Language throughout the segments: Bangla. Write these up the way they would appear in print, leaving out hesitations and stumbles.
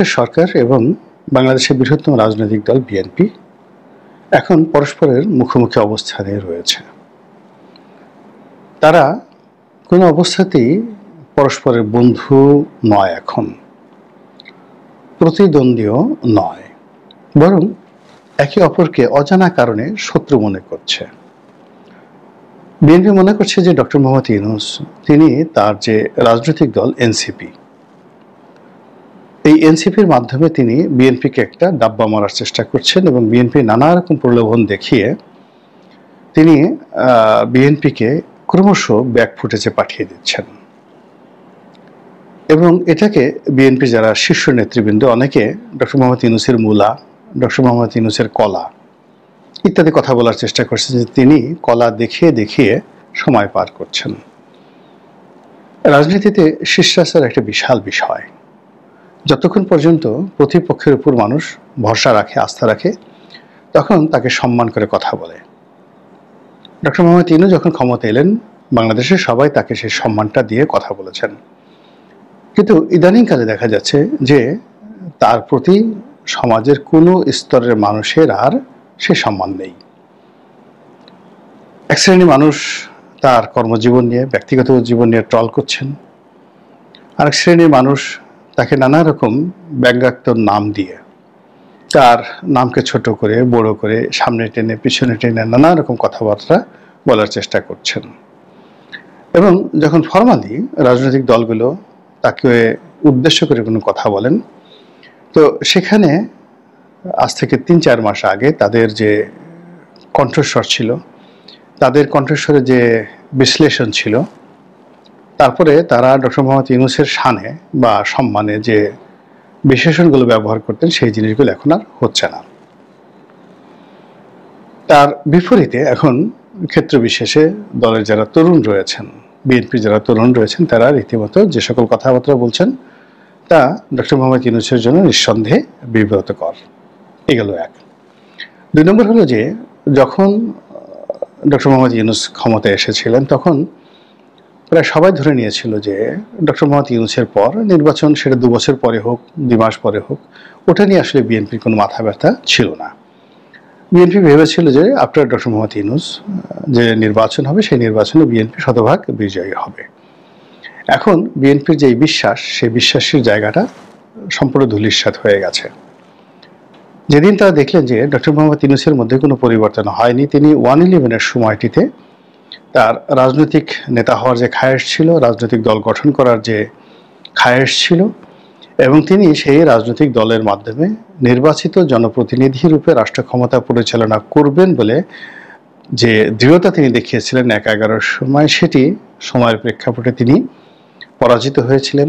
বাংলাদেশের সরকার এবং বাংলাদেশের বৃহত্তম রাজনৈতিক দল বিএনপি এখন পরস্পরের মুখোমুখি অবস্থানে রয়েছে। তারা কোনো অবস্থাতেই পরস্পরের বন্ধু নয়, এখন প্রতিদ্বন্দ্বীও নয়, বরং একে অপরকে অজানা কারণে শত্রু মনে করছে। বিএনপি মনে করছে যে ডক্টর মোহাম্মদ ইউনূস তিনি তার যে রাজনৈতিক দল এনসিপি, এই এনসিপির মাধ্যমে তিনি বিএনপিকে একটা ডাব্বা মারার চেষ্টা করছেন এবং বিএনপি নানা রকম প্রলোভন দেখিয়ে তিনি বিএনপিকে ক্রমশ ব্যাকফুটেজে পাঠিয়ে দিচ্ছেন। এবং এটাকে বিএনপি যারা শীর্ষ নেতৃবৃন্দ অনেকে ডক্টর মোহাম্মদ ইউনূসের মূলা, ডক্টর মোহাম্মদ ইউনূসের কলা ইত্যাদি কথা বলার চেষ্টা করছেন যে তিনি কলা দেখিয়ে দেখিয়ে সময় পার করছেন। রাজনীতিতে শিষ্টাচার একটা বিশাল বিষয়। যতক্ষণ পর্যন্ত প্রতিপক্ষের উপর মানুষ ভরসা রাখে, আস্থা রাখে, তখন তাকে সম্মান করে কথা বলে। ডক্টর মোহাম্মদ ইউনূস যখন ক্ষমতা এলেন, বাংলাদেশের সবাই তাকে সেই সম্মানটা দিয়ে কথা বলেছেন। কিন্তু ইদানিংকালে দেখা যাচ্ছে যে তার প্রতি সমাজের কোনো স্তরের মানুষের আর সে সম্মান নেই। এক শ্রেণীর মানুষ তার কর্মজীবন নিয়ে, ব্যক্তিগত জীবন নিয়ে ট্রল করছেন। আরেক শ্রেণীর মানুষ তাকে নানা রকম ব্যঙ্গাত্মক নাম দিয়ে, তার নামকে ছোট করে, বড় করে, সামনে টেনে পিছনে টেনে নানা রকম কথাবার্তা বলার চেষ্টা করছেন। এবং যখন ফরমালি রাজনৈতিক দলগুলো তাকে উদ্দেশ্য করে কোনো কথা বলেন, তো সেখানে আজ থেকে ৩-৪ মাস আগে তাদের যে কণ্ঠস্বর ছিল, তাদের কণ্ঠস্বরে যে বিশ্লেষণ ছিল, তারপরে তারা ডক্টর মোহাম্মদ ইউনূসের শানে বা সম্মানে যে বিশেষণগুলো ব্যবহার করতেন, সেই জিনিসগুলো এখন আর হচ্ছে না। তার বিপরীতে এখন ক্ষেত্র বিশেষে দলের যারা তরুণ রয়েছেন, বিএনপি যারা তরুণ রয়েছেন, তারা রীতিমতো যে সকল কথাবার্তা বলছেন তা ডক্টর মোহাম্মদ ইউনূসের জন্য নিঃসন্দেহে বিব্রতকর। এগুলো এক। ২ নম্বর হলো যে যখন ডক্টর মোহাম্মদ ইউনূস ক্ষমতায় এসেছিলেন, তখন প্রায় সবাই ধরে নিয়েছিল যে ডক্টর মোহাম্মদ ইউনূসের পর নির্বাচন, সেটা 2 বছর পরে হোক, 2 মাস পরে হোক, ওটা নিয়ে আসলে বিএনপির কোনো মাথা ব্যথা ছিল না। বিএনপি ভেবেছিল যে আফটার ডক্টর মোহাম্মদ ইউনূস যে নির্বাচন হবে, সেই নির্বাচনে বিএনপি শতভাগ বিজয়ী হবে। এখন বিএনপির যে বিশ্বাস, সেই বিশ্বাসের জায়গাটা সম্পূর্ণ ধূলিসাৎ হয়ে গেছে। যেদিন তারা দেখলেন যে ডক্টর মোহাম্মদ ইউনূসের মধ্যে কোনো পরিবর্তন হয়নি, তিনি 111-এর সময়টিতে তার রাজনৈতিক নেতা হওয়ার যে খায়েশ ছিল, রাজনৈতিক দল গঠন করার যে খায়েশ ছিল, এবং তিনি সেই রাজনৈতিক দলের মাধ্যমে নির্বাচিত জনপ্রতিনিধি রূপে রাষ্ট্র ক্ষমতা পরিচালনা করবেন বলে যে দৃঢ়তা তিনি দেখিয়েছিলেন ১/১১-র সময়, সেটি সময়ের প্রেক্ষাপটে তিনি পরাজিত হয়েছিলেন,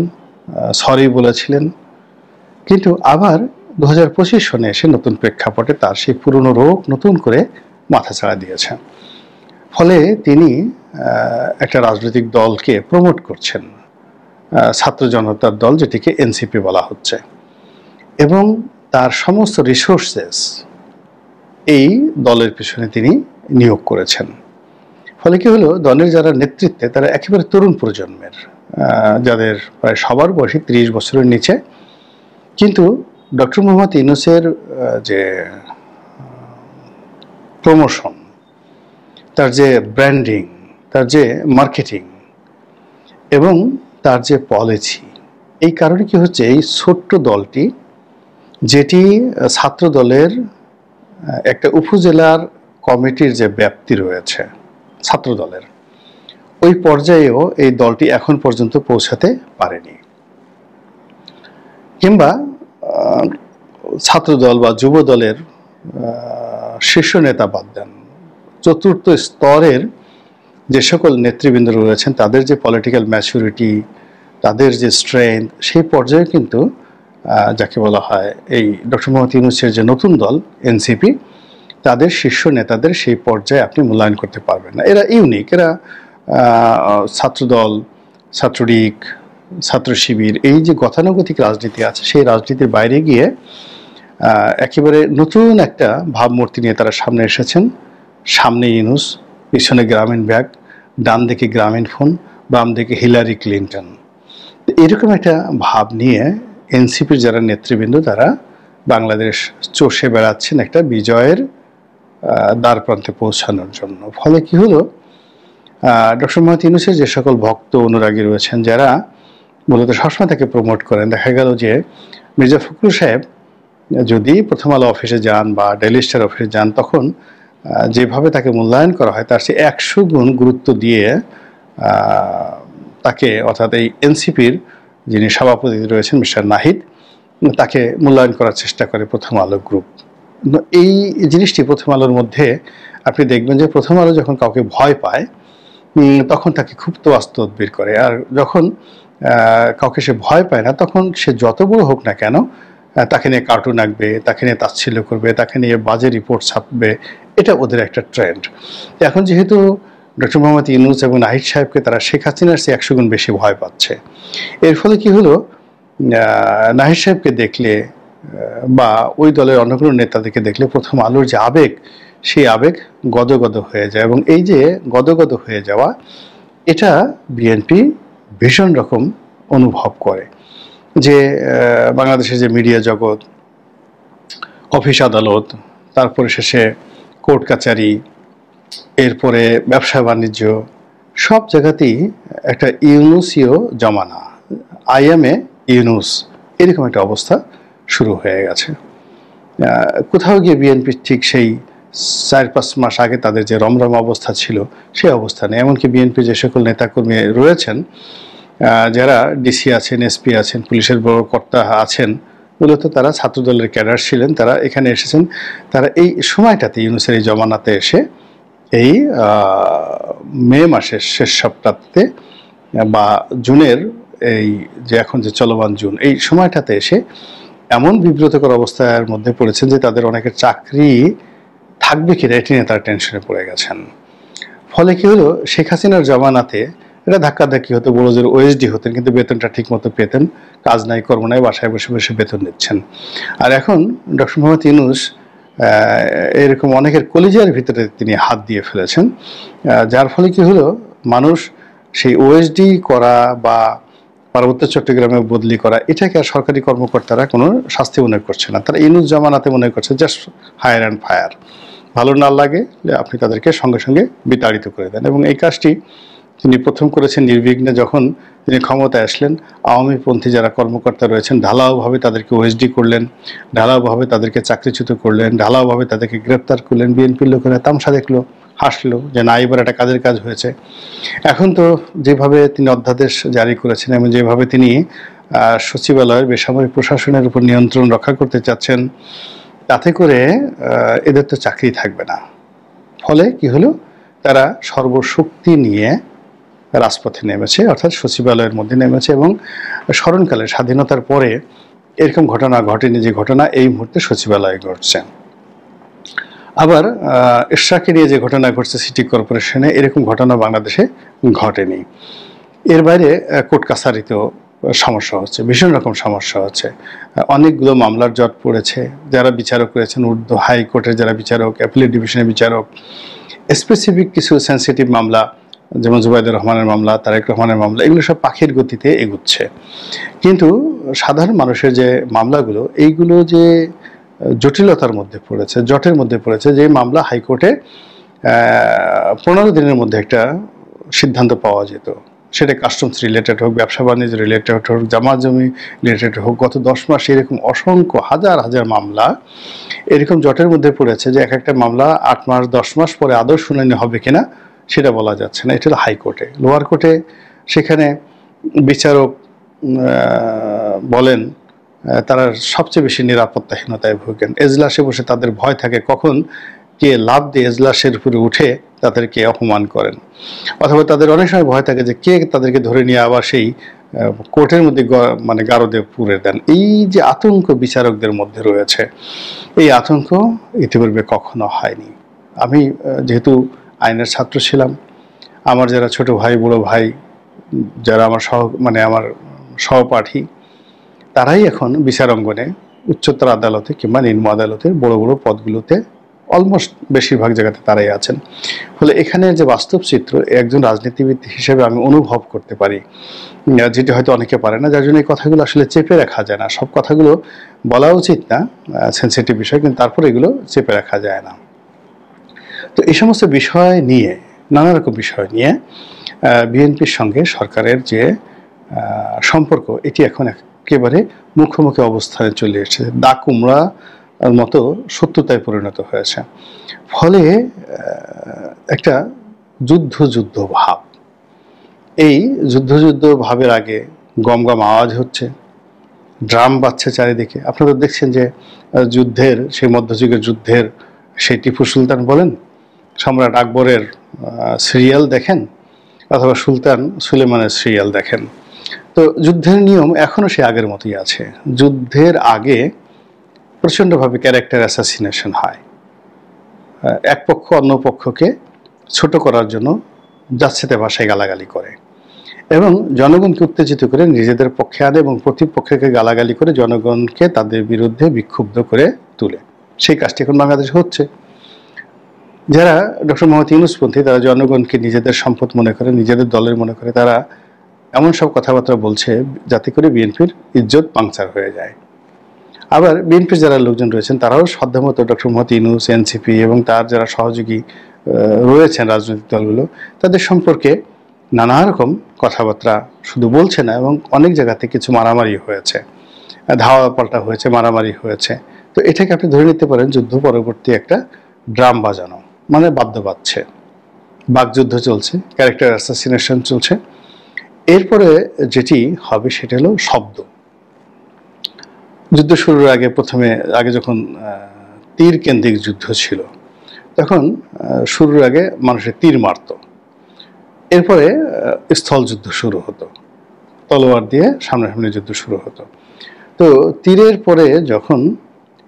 সরি বলেছিলেন। কিন্তু আবার ২০২৫ সনে এসে নতুন প্রেক্ষাপটে তার সেই পুরনো রোগ নতুন করে মাথাচাড়া দিয়েছে। ফলে তিনি একটা রাজনৈতিক দলকে প্রমোট করছেন, ছাত্র জনতার দল, যেটিকে এনসিপি বলা হচ্ছে, এবং তার সমস্ত রিসোর্সেস এই দলের পিছনে তিনি নিয়োগ করেছেন। ফলে কি হলো, দলের যারা নেতৃত্বে তারা একেবারে তরুণ প্রজন্মের, যাদের প্রায় সবার বয়সী 30 বছরের নিচে। কিন্তু ডক্টর মোহাম্মদ ইউনূসের যে প্রমোশন, তার যে ব্র্যান্ডিং, তার যে মার্কেটিং এবং তার যে পলিসি, এই কারণে কি হচ্ছে, এই ছোট্ট দলটি, যেটি ছাত্র দলের একটা উপজেলার কমিটির যে ব্যাপ্তি রয়েছে ছাত্র দলের, ওই পর্যায়েও এই দলটি এখন পর্যন্ত পৌঁছাতে পারেনি। কিংবা ছাত্রদল বা যুব দলের শীর্ষ নেতা বাদ দেন, চতুর্থ স্তরের যে সকল নেতৃবৃন্দ রয়েছেন, তাদের যে পলিটিক্যাল ম্যাচুরিটি, তাদের যে স্ট্রেংথ, সেই পর্যায়ে কিন্তু যাকে বলা হয় এই ডক্টর মোহাম্মদ ইউনূসের যে নতুন দল এনসিপি, তাদের শীর্ষ নেতাদের সেই পর্যায়ে আপনি মূল্যায়ন করতে পারবেন না। এরা ইউনিক, এরা ছাত্রদল, ছাত্রলীগ, ছাত্র শিবির, এই যে গতানুগতিক রাজনীতি আছে, সেই রাজনীতির বাইরে গিয়ে একেবারে নতুন একটা ভাবমূর্তি নিয়ে তারা সামনে এসেছেন। সামনে ইউনূস, পিছনে গ্রামীণ ব্যাগ, ডান দিকে গ্রামীণ ফোন, বাম দিকে হিলারি ক্লিন্টন, এরকম একটা ভাব নিয়ে এনসিপির যারা নেতৃবৃন্দ তারা বাংলাদেশ চষে বেড়াচ্ছেন একটা বিজয়ের দ্বার প্রান্তে পৌঁছানোর জন্য। ফলে কি হলো, ডক্টর মোহাম্মদ ইউনূসের যে সকল ভক্ত অনুরাগী রয়েছেন যারা মূলত সবসময় তাকে প্রমোট করেন, দেখা গেল যে মির্জা ফখরুল সাহেব যদি প্রথম আলো অফিসে যান বা ডেইলি স্টার অফিসে যান, তখন যেভাবে তাকে মূল্যায়ন করা হয় তার চেয়ে 100 গুণ গুরুত্ব দিয়ে তাকে, অর্থাৎ এই এনসিপির যিনি সভাপতি রয়েছেন মিস্টার নাহিদ, তাকে মূল্যায়ন করার চেষ্টা করে প্রথম আলো গ্রুপ। এই জিনিসটি প্রথম আলোর মধ্যে আপনি দেখবেন যে প্রথম আলো যখন কাউকে ভয় পায় তখন তাকে খুব তোয়াজ তদবির করে, আর যখন কাউকে সে ভয় পায় না তখন সে যত বড় হোক না কেন তাকে নিয়ে কার্টুন আঁকবে, তাকে নিয়ে তাচ্ছিল্য করবে, তাকে নিয়ে বাজে রিপোর্ট ছাপবে, এটা ওদের একটা ট্রেন্ড। এখন যেহেতু ডক্টর মোহাম্মদ ইউনূস এবং নাহিদ সাহেবকে তারা শেখ হাসিনার চেয়ে 100 গুণ বেশি ভয় পাচ্ছে, এর ফলে কি হলো, নাহিদ সাহেবকে দেখলে বা ওই দলের অন্য কোনো নেতাদেরকে দেখলে প্রথম আলোর যে আবেগ, সেই আবেগ গদগদ হয়ে যায়। এবং এই যে গদগদ হয়ে যাওয়া, এটা বিএনপি ভীষণ রকম অনুভব করে যে বাংলাদেশের যে মিডিয়া জগৎ, অফিস আদালত, তারপরে শেষে কোর্ট কাচারি, এরপরে ব্যবসা বাণিজ্য, সব জায়গাতেই একটা ইউনুসীয় জমানা, আই এম এ ইউনুস, এরকম একটা অবস্থা শুরু হয়ে গেছে। কোথাও গিয়ে বিএনপি ঠিক সেই 4-5 মাস আগে তাদের যে রমরম অবস্থা ছিল সেই অবস্থা নেই। এমনকি বিএনপি যে সকল নেতাকর্মী রয়েছেন, যারা ডিসি আছেন, এসপি আছেন, পুলিশের বড় কর্তা আছেন, মূলত তারা ছাত্রদলের ক্যাডার ছিলেন, তারা এখানে এসেছেন। তারা এই সময়টাতে, ইউনূসের এই জমানাতে এসে এই মে মাসের শেষ সপ্তাহতে বা জুনের এই যে এখন যে চলমান জুন, এই সময়টাতে এসে এমন বিব্রতকর অবস্থার মধ্যে পড়েছেন যে তাদের অনেকের চাকরি থাকবে কিনা এটি নিয়ে তারা টেনশনে পড়ে গেছেন। ফলে কি হলো, শেখ হাসিনার জমানাতে এটা ধাক্কাধাক্কি হতো, বড় জোর ওএসডি হতেন, কিন্তু বেতনটা ঠিক মতো পেতেন, কাজ নাই কর্ম নাই, বাসায় বসে বসে বেতন নিচ্ছেন। আর এখন ডক্টর মোহাম্মদ ইউনূস এরকম অনেকের কলিজার ভিতরে তিনি হাত দিয়ে ফেলেছেন, যার ফলে কি হলো, মানুষ সেই ওএসডি করা বা পার্বত্য চট্টগ্রামে বদলি করা, এটাকে আর সরকারি কর্মকর্তারা কোনো শাস্তি মনে করছে না। তারা ইউনূস জমানাতে মনে করছে জাস্ট হায়ার অ্যান্ড ফায়ার, ভালো না লাগে আপনি তাদেরকে সঙ্গে সঙ্গে বিতাড়িত করে দেন। এবং এই কাজটি তিনি প্রথম করেছেন নির্বিঘ্নে। যখন তিনি ক্ষমতায় আসলেন, আওয়ামীপন্থী যারা কর্মকর্তা রয়েছেন ঢালাওভাবে তাদেরকে ওএসডি করলেন, ঢালাওভাবে তাদেরকে চাকরিচ্যুত করলেন, ঢালাওভাবে তাদেরকে গ্রেপ্তার করলেন। বিএনপির লোকেরা তামসা দেখলো, হাসলো যে না, এবার একটা কাজের কাজ হয়েছে। এখন তো যেভাবে তিনি অধ্যাদেশ জারি করেছেন এবং যেভাবে তিনি সচিবালয়ের বেসামরিক প্রশাসনের উপর নিয়ন্ত্রণ রক্ষা করতে চাচ্ছেন, তাতে করে এদের তো চাকরি থাকবে না। ফলে কি হলো, তারা সর্বশক্তি নিয়ে রাজপথে নেমেছে, অর্থাৎ সচিবালয়ের মধ্যে নেমেছে। এবং স্মরণকালে স্বাধীনতার পরে এরকম ঘটনা ঘটেনি যে ঘটনা এই মুহূর্তে সচিবালয়ে ঘটছে। আবার এরশাকে নিয়ে যে ঘটনা ঘটছে সিটি কর্পোরেশনে, এরকম ঘটনা বাংলাদেশে ঘটেনি। এর বাইরে কোর্ট কাছারিতেও সমস্যা হচ্ছে, ভীষণ রকম সমস্যা হচ্ছে। অনেকগুলো মামলার জট পড়েছে। যারা বিচারক রয়েছেন, ঊর্ধ্ব হাইকোর্টের যারা বিচারক, অ্যাপিলেট ডিভিশনের বিচারক, স্পেসিফিক কিছু সেন্সিটিভ মামলা যেমন জুবাইদুর রহমানের মামলা, তারেক রহমানের মামলা, এগুলো সব পাখির গতিতে এগুচ্ছে। কিন্তু সাধারণ মানুষের যে মামলাগুলো, এইগুলো যে জটিলতার মধ্যে পড়েছে, জটের মধ্যে পড়েছে, যে মামলা হাইকোর্টে 15 দিনের মধ্যে একটা সিদ্ধান্ত পাওয়া যেত, সেটা কাস্টমস রিলেটেড হোক, ব্যবসা বাণিজ্য রিলেটেড হোক, জামা জমি রিলেটেড হোক, গত 10 মাসে এরকম অসংখ্য হাজার হাজার মামলা এরকম জটের মধ্যে পড়েছে যে এক একটা মামলা 8 মাস 10 মাস পরে আদৌ শুনানি হবে কিনা সেটা বলা যাচ্ছে না। এটা হলো হাইকোর্টে। লোয়ার কোর্টে সেখানে বিচারক বলেন তারা সবচেয়ে বেশি নিরাপত্তাহীনতায় ভোগেন। এজলাসে বসে তাদের ভয় থাকে কখন কে লাফ দিয়ে এজলাসের উপরে উঠে তাদেরকে অপমান করেন, অথবা তাদের অনেক সময় ভয় থাকে যে কে তাদেরকে ধরে নিয়ে আবার সেই কোর্টের মধ্যে মানে গারদে পুরে দেন। এই যে আতঙ্ক বিচারকদের মধ্যে রয়েছে, এই আতঙ্ক ইতিপূর্বে কখনো হয়নি। আমি যেহেতু আইনের ছাত্র ছিলাম, আমার যারা ছোট ভাই, বড় ভাই, যারা আমার আমার সহপাঠী, তারাই এখন বিচার অঙ্গনে উচ্চতর আদালতে কিংবা নিম্ন আদালতের বড় বড় পদগুলোতে অলমোস্ট বেশিরভাগ জায়গাতে তারাই আছেন। ফলে এখানে যে বাস্তব চিত্র একজন রাজনীতিবিদ হিসেবে আমি অনুভব করতে পারি, যেটি হয়তো অনেকে পারে না, যার জন্য এই কথাগুলো আসলে চেপে রাখা যায় না। সব কথাগুলো বলা উচিত না, সেন্সিটিভ বিষয়, কিন্তু তারপরে এগুলো চেপে রাখা যায় না। তো এই সমস্ত বিষয় নিয়ে, নানা রকম বিষয় নিয়ে বিএনপির সঙ্গে সরকারের যে সম্পর্ক, এটি এখন একেবারে মুখোমুখি অবস্থানে চলে এসেছে, দা কুমড়া মতো শত্রুতায় পরিণত হয়েছে। ফলে একটা যুদ্ধ যুদ্ধ ভাব, এই যুদ্ধ যুদ্ধ ভাবের আগে গমগম আওয়াজ হচ্ছে, ড্রাম বাজছে চারিদিকে। আপনারা দেখছেন যে যুদ্ধের, সেই মধ্যযুগের যুদ্ধের সেই টিপু সুলতান বলেন, সম্রাট আকবরের সিরিয়াল দেখেন, অথবা সুলতান সুলেমানের সিরিয়াল দেখেন, তো যুদ্ধের নিয়ম এখনো সে আগের মতোই আছে। যুদ্ধের আগে প্রচণ্ডভাবে ক্যারেক্টার অ্যাসাসিনেশন হয়, এক পক্ষ অন্য পক্ষকে ছোট করার জন্য যাচ্ছেতে ভাষায় গালাগালি করে এবং জনগণকে উত্তেজিত করে নিজেদের পক্ষে আনে এবং প্রতিপক্ষকে গালাগালি করে জনগণকে তাদের বিরুদ্ধে বিক্ষুব্ধ করে তুলে। সেই কাজটি এখন বাংলাদেশে হচ্ছে। যারা ডক্টর মোহাম্মদ ইউনূসপন্থী, তারা জনগণকে নিজেদের সম্পদ মনে করে, নিজেদের দলের মনে করে, তারা এমন সব কথাবার্তা বলছে যাতে করে বিএনপির ইজ্জত পাংচার হয়ে যায়। আবার বিএনপির যারা লোকজন রয়েছেন তারাও সাধ্যমতো ডক্টর মোহাম্মদ ইউনূস, এনসিপি এবং তার যারা সহযোগী রয়েছেন রাজনৈতিক দলগুলো, তাদের সম্পর্কে নানা রকম কথাবার্তা শুধু বলছে না, এবং অনেক জায়গাতে কিছু মারামারি হয়েছে, ধাওয়া পাল্টা হয়েছে, মারামারি হয়েছে। তো এটাকে আপনি ধরে নিতে পারেন যুদ্ধ পরবর্তী একটা ড্রাম বাজানো, মানে বাদ্য বাজছে, বাকযুদ্ধ চলছে, ক্যারেক্টার অ্যাসাসিনেশন চলছে। এরপরে যেটি হবে সেটা হলো শব্দ। যুদ্ধ শুরুর আগে আগে যখন তীর কেন্দ্রিক যুদ্ধ ছিল, তখন শুরুর আগে মানুষের তীর মারত, এরপরে স্থল যুদ্ধ শুরু হতো, তলোয়ার দিয়ে সামনাসামনি যুদ্ধ শুরু হতো। তো তীরের পরে যখন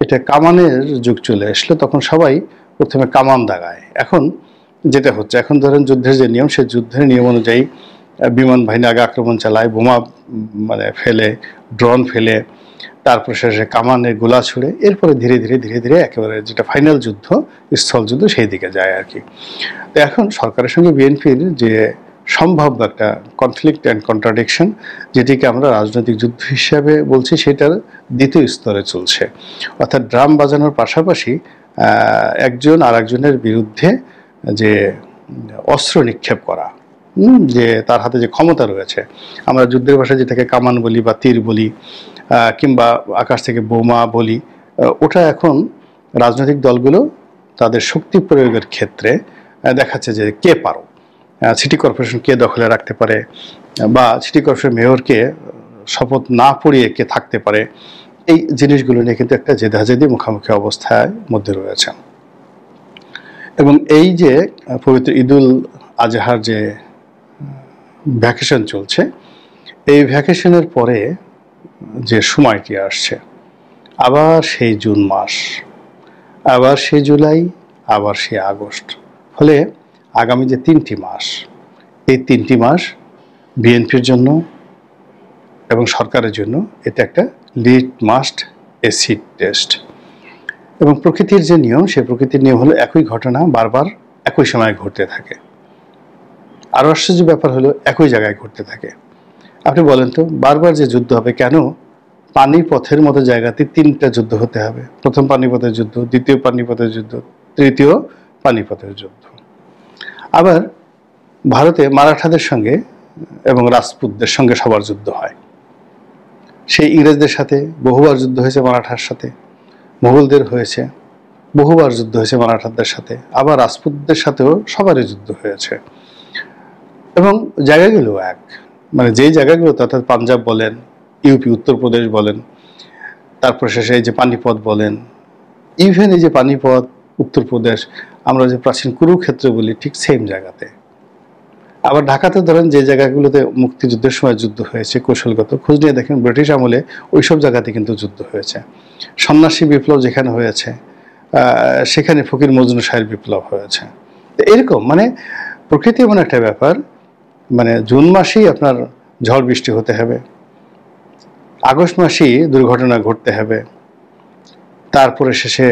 এটা কামানের যুগ চলে আসলো, তখন সবাই প্রথমে কামান দাগায়। এখন যেটা হচ্ছে, এখন ধরেন যুদ্ধের যে নিয়ম, সেই যুদ্ধের নিয়ম অনুযায়ী বিমান বাহিনী আগে আক্রমণ চালায়, বোমা ফেলে, ড্রোন ফেলে, তারপর শেষে কামানে গোলা ছুড়ে, এরপরে ধীরে ধীরে ধীরে ধীরে একেবারে যেটা ফাইনাল যুদ্ধ, স্থল যুদ্ধ, সেই দিকে যায় আর কি। তো এখন সরকারের সঙ্গে বিএনপির যে সম্ভাব্য একটা কনফ্লিক্ট অ্যান্ড কন্ট্রাডিকশন, যেটিকে আমরা রাজনৈতিক যুদ্ধ হিসাবে বলছি, সেটার দ্বিতীয় স্তরে চলছে। অর্থাৎ ড্রাম বাজানোর পাশাপাশি একজন আর একজনের বিরুদ্ধে যে অস্ত্র নিক্ষেপ করা, যে তার হাতে যে ক্ষমতা রয়েছে, আমরা যুদ্ধের ভাষায় যেটাকে কামান বলি বা তীর বলি, কিংবা আকাশ থেকে বোমা বলি, ওটা এখন রাজনৈতিক দলগুলো তাদের শক্তি প্রয়োগের ক্ষেত্রে দেখাচ্ছে যে কে পারো, সিটি কর্পোরেশন কে দখলে রাখতে পারে, বা সিটি কর্পোরেশন মেয়রকে শপথ না পড়িয়ে কে থাকতে পারে, এই জিনিসগুলো নিয়ে কিন্তু একটা জেদাজেদি মুখোমুখি অবস্থার মধ্যে রয়েছে। এবং এই যে পবিত্র ঈদুল আজহার যে ভ্যাকেশন চলছে, এই ভ্যাকেশনের পরে যে সময়টি আসছে, আবার সেই জুন মাস, আবার সেই জুলাই, আবার সেই আগস্ট, ফলে আগামী যে 3টি মাস, এই 3টি মাস বিএনপির জন্য এবং সরকারের জন্য এটা একটা লিটমাস্ট অ্যাসিড টেস্ট। এবং প্রকৃতির যে নিয়ম, সেই প্রকৃতির নিয়ম হলো একই ঘটনা বারবার একই সময়ে ঘটতে থাকে। আরও আশ্চর্য ব্যাপার হলো একই জায়গায় ঘটতে থাকে। আপনি বলেন তো, বারবার যে যুদ্ধ হবে, কেন পানিপথের মতো জায়গাতে 3টা যুদ্ধ হতে হবে? প্রথম পানিপথের যুদ্ধ, দ্বিতীয় পানিপথের যুদ্ধ, তৃতীয় পানিপথের যুদ্ধ। আবার ভারতে মারাঠাদের সঙ্গে এবং রাজপুতদের সঙ্গে সবার যুদ্ধ হয়। সেই ইংরেজদের সাথে বহুবার যুদ্ধ হয়েছে, মারাঠার সাথে মোগলদের হয়েছে, বহুবার যুদ্ধ হয়েছে মারাঠাদের সাথে, আবার রাজপুতদের সাথেও সবারই যুদ্ধ হয়েছে। এবং জায়গাগুলো এক, যেই জায়গাগুলো, অর্থাৎ পাঞ্জাব বলেন, ইউপি উত্তরপ্রদেশ বলেন, তারপর শেষে এই যে পানিপথ বলেন, ইভেন এই যে পানিপথ উত্তরপ্রদেশ, আমরা যে প্রাচীন কুরুক্ষেত্র বলি, ঠিক সেম জায়গাতে। আবার ঢাকাতে ধরেন যে জায়গাগুলোতে মুক্তিযুদ্ধের সময় যুদ্ধ হয়েছে, কৌশলগত খোঁজ নিয়ে দেখেন ব্রিটিশ আমলে ওইসব জায়গাতে কিন্তু যুদ্ধ হয়েছে। সন্ন্যাসী বিপ্লব যেখানে হয়েছে, সেখানে ফকির মজনু শাহের বিপ্লব হয়েছে। এরকম প্রকৃতি এমন একটা ব্যাপার, জুন মাসেই আপনার ঝড় বৃষ্টি হতে হবে, আগস্ট মাসেই দুর্ঘটনা ঘটতে হবে, তারপরে শেষে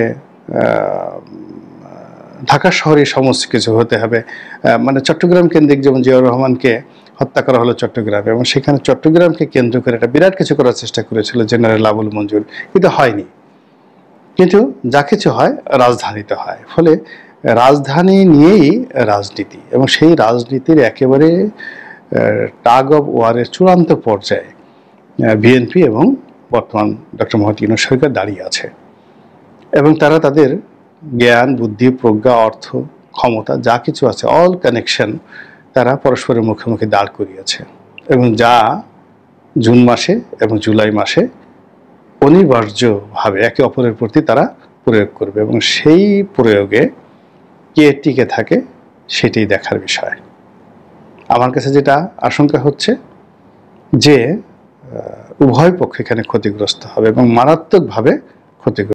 ঢাকা শহরে সমস্ত কিছু হতে হবে। মানে চট্টগ্রাম কেন্দ্রিক যেমন জিয়াউর রহমানকে হত্যা করা হলো চট্টগ্রামে, এবং সেখানে চট্টগ্রামকে কেন্দ্র করে একটা বিরাট কিছু করার চেষ্টা করেছিল জেনারেল আবুল মঞ্জুর, কিন্তু হয়নি। কিন্তু যা কিছু হয় রাজধানীতে হয়, ফলে রাজধানী নিয়েই রাজনীতি, এবং সেই রাজনীতির একেবারে টাগ অব ওয়ারের চূড়ান্ত পর্যায়ে বিএনপি এবং বর্তমান ডক্টর মোহাম্মদ ইউনূস সরকার দাঁড়িয়ে আছে, এবং তারা তাদের জ্ঞান, বুদ্ধি, প্রজ্ঞা, অর্থ, ক্ষমতা যা কিছু আছে, অল কানেকশন তারা পরস্পরের মুখে মুখে দাঁড় করিয়েছে, এবং যা জুন মাসে এবং জুলাই মাসে অনিবার্যভাবে একে অপরের প্রতি তারা প্রয়োগ করবে, এবং সেই প্রয়োগে কে টিকে থাকে সেটাই দেখার বিষয়। আমার কাছে যেটা আশঙ্কা হচ্ছে যে উভয় পক্ষ এখানে ক্ষতিগ্রস্ত হবে, এবং মারাত্মকভাবে ক্ষতিগ্রস্ত।